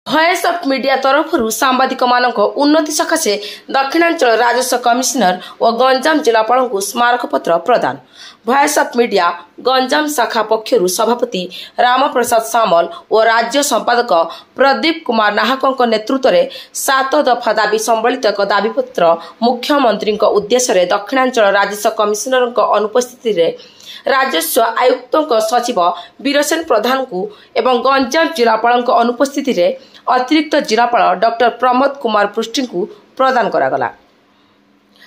Voice of media तरफ सांबादिक मानक उन्नति सकाशे दक्षिणांचल राजस्व कमिशनर और गंजाम जिलापाल को स्मारक पत्र प्रदान। भॉइस ऑफ मीडिया गंजाम शाखा पक्षर सभापति राम प्रसाद सामल और राज्य संपादक प्रदीप कुमार नाहक नेतृत्व में 7 दफा दाबी संबलित एक दाबीपत्र मुख्यमंत्री उद्देश्य दक्षिणांचल राजस्व कमिशनर अनुपस्थित राजस्व आयुक्त सचिव वीरसेन प्रधान को एवं गंजाम जिलापाल अनुपस्थित अतिरिक्त जिलापाल डॉक्टर प्रमोद कुमार पृष्टि को प्रदान करागला।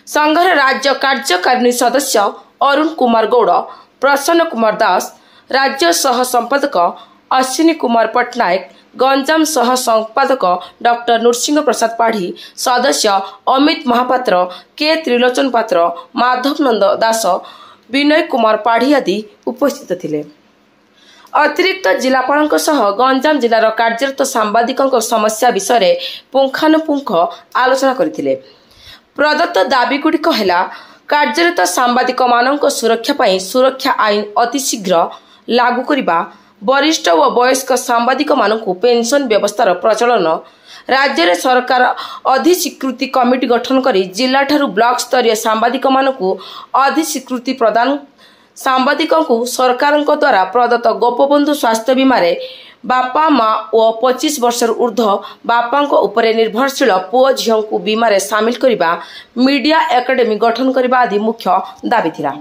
संघर राज्य कार्यकारिणी सदस्य अरुण कुमार गौड़, प्रसन्न कुमार दास, राज्य सह संपादक अश्विनी कुमार पट्टनायक, गंजाम सह संपादक डॉक्टर नृसिंह प्रसाद पाढ़ी, सदस्य अमित महापात्र, के त्रिलोचन पात्र, माधव नंद दास, विनय कुमार पाढ़ी आदि उपस्थित थिले। अतिरिक्त जिलापाल गंजाम जिलार कार्यरत सांबादिक समस्या विषय पुंखानुपुंख आलोचना करथिले। प्रदत्त दाबीगुड़िक है कार्यरत सांबादिक मानक सुरक्षा पाई सुरक्षा आईन अतिशीघ्र लागू करने, वरिष्ठ व वयस्क सांबादिक मानक पेंशन व्यवस्थार प्रचलन, राज्य रे सरकार अधिस्वीकृति कमिटी गठन करी जिला ठारू ब्लॉक स्तरीय सांबादिक मानक अधिस्वीकृति प्रदान, सांबादिक सरकार द्वारा प्रदत्त गोपबंधु स्वास्थ्य बीमा बापा माँ और 25 वर्ष ऊर्ध्व बापा उपरे निर्भरशील पुओ झील को बीमा सामिल करने, मीडिया एकेडमी गठन करने आदि मुख्य दाबी थिला।